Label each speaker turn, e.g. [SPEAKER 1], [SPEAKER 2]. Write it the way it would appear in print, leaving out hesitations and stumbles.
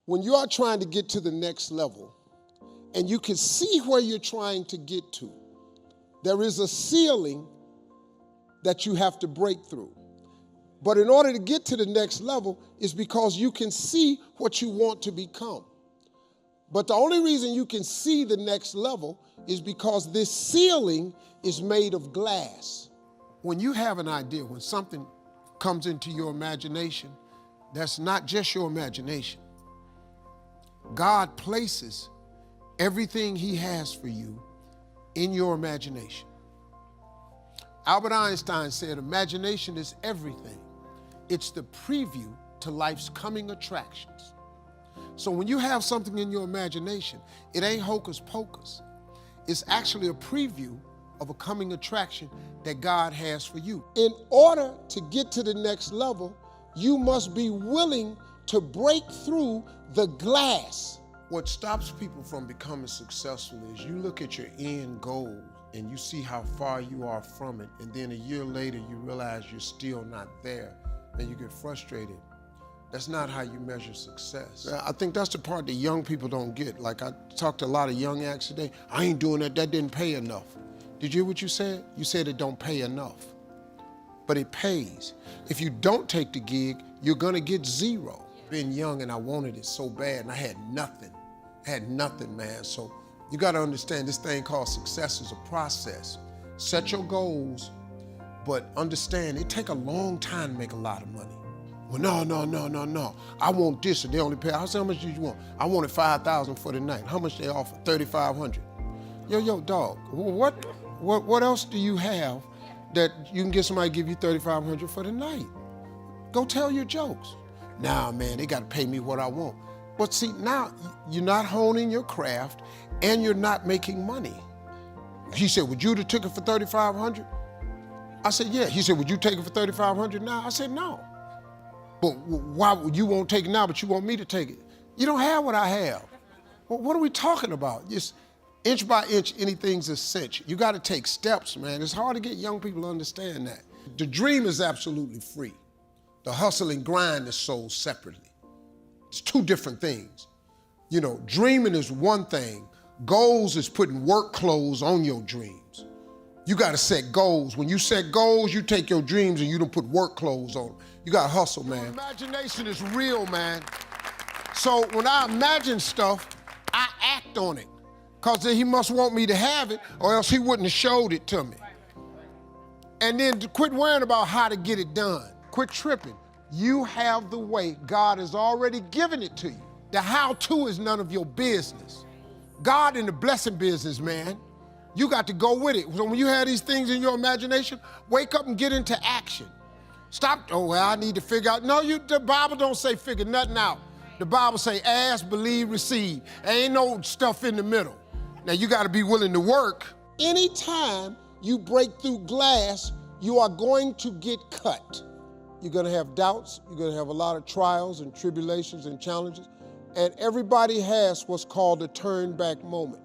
[SPEAKER 1] When you are trying to get to the next level and you can see where you're trying to get to, there is a ceiling that you have to break through. But in order to get to the next level is because you can see what you want to become. But the only reason you can see the next level is because this ceiling is made of glass. When you have an idea, when something comes into your imagination, that's not just your imagination. God places everything he has for you in your imagination. Albert Einstein said, imagination is everything. It's the preview to life's coming attractions. So when you have something in your imagination, it ain't hocus pocus. It's actually a preview of a coming attraction that God has for you. In order to get to the next level, you must be willing to break through the glass. What stops people from becoming successful is you look at your end goal and you see how far you are from it, and then a year later you realize you're still not there, and you get frustrated. That's not how you measure success. I think that's the part that young people don't get. Like, I talked to a lot of young acts today. I ain't doing that, that didn't pay enough. Did you hear what you said? You said it don't pay enough, but it pays. If you don't take the gig, you're gonna get zero. Been young and I wanted it so bad and I had nothing. Man. So you gotta understand this thing called success is a process. Set your goals, but understand it take a long time to make a lot of money. Well, no. I want this and they only pay. I said, how much do you want? I wanted $5,000 for the night. How much they offer? $3,500. Yo, dog, what else do you have that you can get somebody to give you $3,500 for the night? Go tell your jokes. Nah, man, they gotta pay me what I want. But see, now you're not honing your craft and you're not making money. He said, would you have took it for $3,500? I said, yeah. He said, would you take it for $3,500 now? I said, no. But why would you won't take it now, but you want me to take it? You don't have what I have. Well, what are we talking about? Just inch by inch, anything's a cinch. You gotta take steps, man. It's hard to get young people to understand that. The dream is absolutely free. The hustle and grind is sold separately. It's two different things. You know, dreaming is one thing. Goals is putting work clothes on your dreams. You gotta set goals. When you set goals, you take your dreams and you don't put work clothes on them. You gotta hustle, man. Imagination is real, man. So when I imagine stuff, I act on it. Cause he must want me to have it or else he wouldn't have showed it to me. And then to quit worrying about how to get it done. Quit tripping. You have the way. God has already given it to you. The how-to is none of your business. God in the blessing business, man. You got to go with it. So when you have these things in your imagination, wake up and get into action. Stop, oh, well, I need to figure out. No, the Bible don't say figure nothing out. The Bible say ask, believe, receive. There ain't no stuff in the middle. Now you got to be willing to work. Anytime you break through glass, you are going to get cut. You're gonna have doubts, you're gonna have a lot of trials and tribulations and challenges, and everybody has what's called a turn back moment.